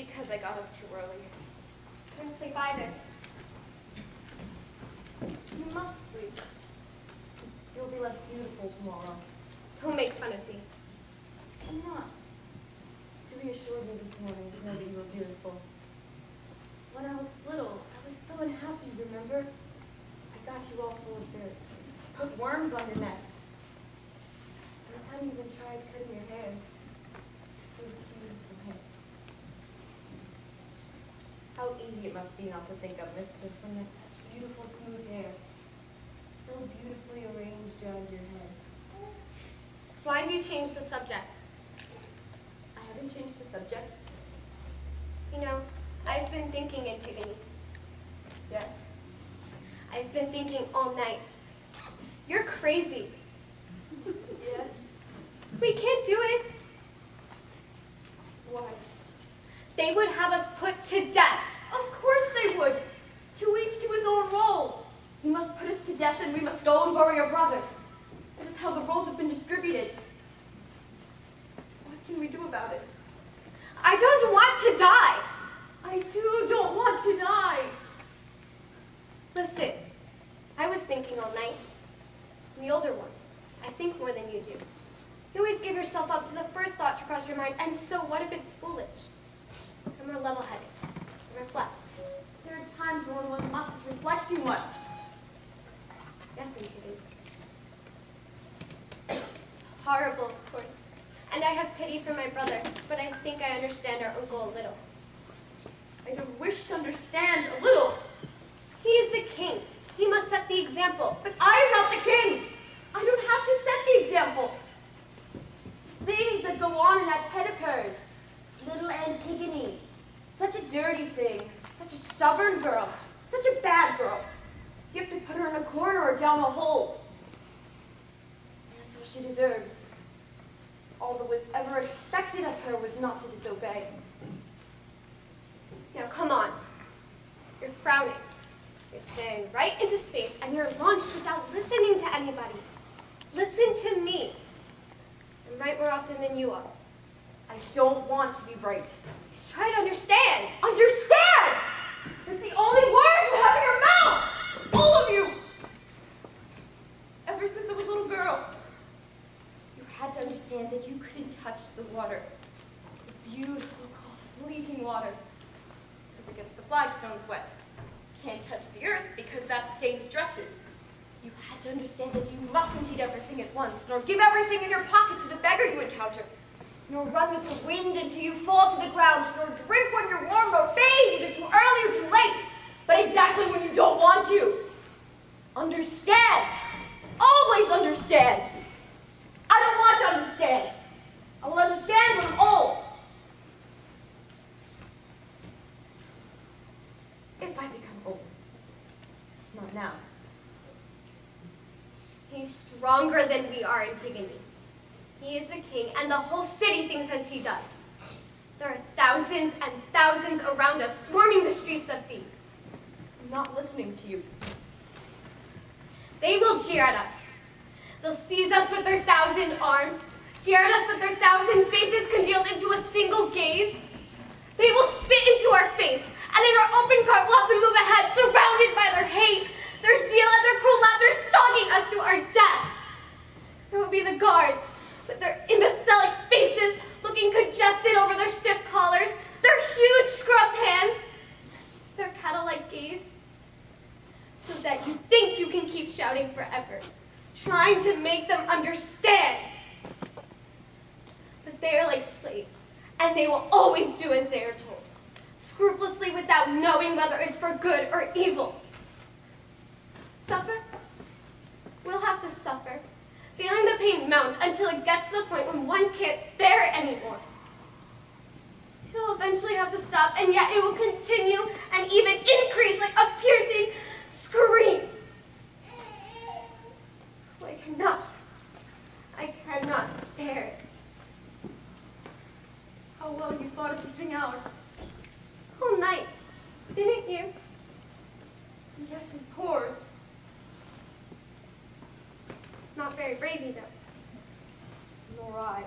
because I got up too early. I didn't sleep either. You must sleep. You'll be less beautiful tomorrow. Don't make fun of me. I'm not. You reassured me this morning to know that you were beautiful. When I was little, I was so unhappy, remember? I got you all full of dirt. Put worms on your neck. Every time you even tried cutting your hair, it was beautiful hair. How easy it must be not to think of Mr. when you have such beautiful smooth hair. So beautifully arranged around your head. Why have you changed the subject? I haven't changed the subject. You know, I've been thinking, Antigone. Yes. I've been thinking all night. You're crazy. Yes. We can't do it. Why? They would have us put to death. Of course they would. To each to his own role. He must put us to death and we must go and bury your brother. That is how the roles have been distributed. What can we do about it? I don't want to die. I too don't want to die. Listen, I was thinking all night. I'm the older one. I think more than you do. You always give yourself up to the first thought to cross your mind, and so what if it's foolish? I'm more level-headed. Reflect. There are times when one mustn't reflect too much. Yes, Antigone. It's horrible, of course. And I have pity for my brother, but I think I understand our uncle a little. I do wish to understand a little. He is the king. He must set the example. But I am not the king. I don't have to set the example. Things that go on in that head of hers. Little Antigone. Such a dirty thing. Such a stubborn girl. Such a bad girl. You have to put her in a corner or down a hole. And that's what she deserves. All that was ever expected of her was not to disobey. Now, come on. You're frowning. You're staring right into space, and you're launched without listening to anybody. Listen to me. I'm right more often than you are. I don't want to be right. Just try to understand. Understand! That's the only word you have in your mouth! All of you! Ever since I was a little girl, you had to understand that you couldn't touch the water. The beautiful, cold, fleeting water. Because it gets the flagstones wet. Can't touch the earth because that stains dresses. You had to understand that you mustn't eat everything at once, nor give everything in your pocket to the beggar you encounter, nor run with the wind until you fall to the ground, nor drink when you're warm, nor bathe either too early or too late, but exactly when you don't want to. Understand. Always understand. I don't want to understand. I will understand when I'm old. If I become old. Not now. He's stronger than we are, Antigone. He is the king, and the whole city thinks as he does. There are thousands and thousands around us swarming the streets of Thebes. I'm not listening to you. They will jeer at us. They'll seize us with their 1,000 arms, jeer at us with their 1,000 faces congealed into a single gaze. They will spit into our face, and in our open cart we'll have to move ahead, surrounded by their hate, their zeal, and their cruel laughter stalking us to our death. There will be the guards, with their imbecilic faces looking congested over their stiff collars, their huge scrubbed hands, their cattle-like gaze, so that you think you can keep shouting forever, trying to make them understand. But they are like slaves, and they will always do as they are told, scrupulously without knowing whether it's for good or evil. Suffer? We'll have to suffer, feeling the pain mount until it gets to the point when one can't bear it anymore. It'll eventually have to stop, and yet it will continue and even increase like a piercing scream. I cannot bear it. How well you thought of pushing out. All night, didn't you? Yes, of course. Not very brave either. Nor I.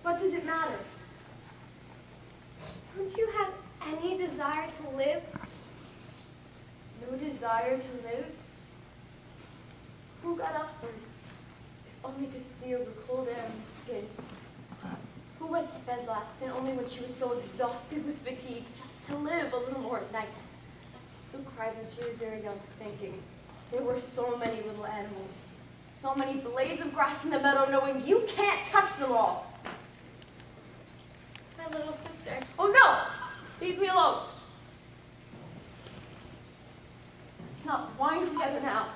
What does it matter? desire to live? No desire to live? Who got up first, if only to feel the cold air on her skin? Who went to bed last, and only when she was so exhausted with fatigue, just to live a little more at night? Who cried when she was very young, thinking, there were so many little animals, so many blades of grass in the meadow, knowing you can't touch them all? My little sister. Oh no! Leave me alone. Let's not whine together now.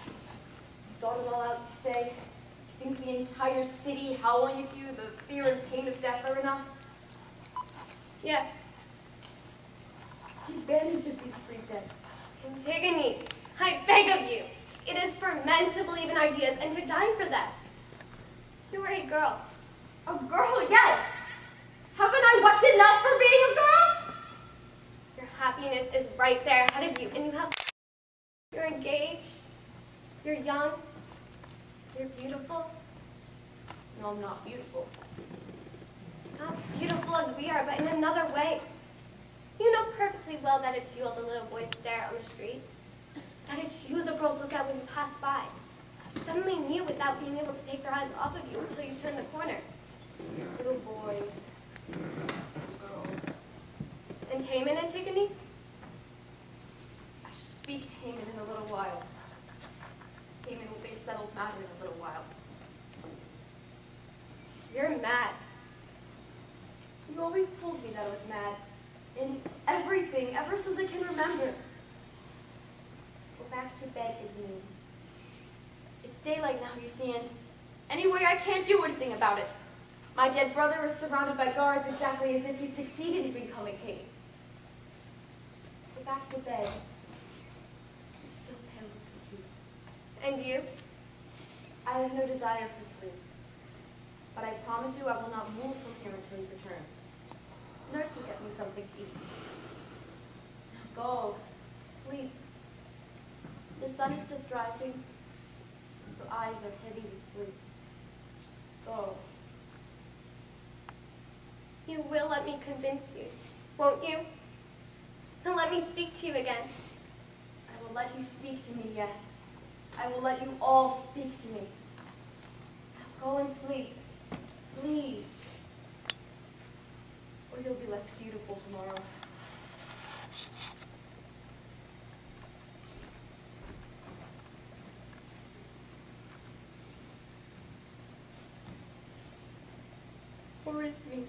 You thought it all out, you say? You think the entire city howling at you, the fear and pain of death are enough? Yes. Take advantage of these pretense. Antigone, I beg of you. It is for men to believe in ideas and to die for them. You are a girl. A girl, yes! Haven't I wept enough for being a girl? Your happiness is right there ahead of you, and you have... You're engaged. You're young. You're beautiful. No, I'm not beautiful. Not beautiful as we are, but in another way. You know perfectly well that it's you all the little boys stare at on the street. That it's you the girls look at when you pass by. Suddenly mute without being able to take their eyes off of you until you turn the corner. Little boys. Girls. And Haman, Antigone? I shall speak to Haman in a little while. Haman will be a settled matter in a little while. You're mad. You always told me that I was mad. In everything, ever since I can remember. Go back to bed, Ismene. It's daylight now, you see, and anyway, I can't do anything about it. My dead brother is surrounded by guards exactly as if he succeeded in becoming king. Go back to bed. I'm still pale with fatigue. And you? I have no desire for sleep. But I promise you I will not move from here until you return. Nurse will get me something to eat. Now go. Sleep. The sun is just rising. Your eyes are heavy with sleep. Go. You will let me convince you, won't you? And let me speak to you again. I will let you speak to me, yes. I will let you all speak to me. Now go and sleep. Please. Or you'll be less beautiful tomorrow. Poor Ismene.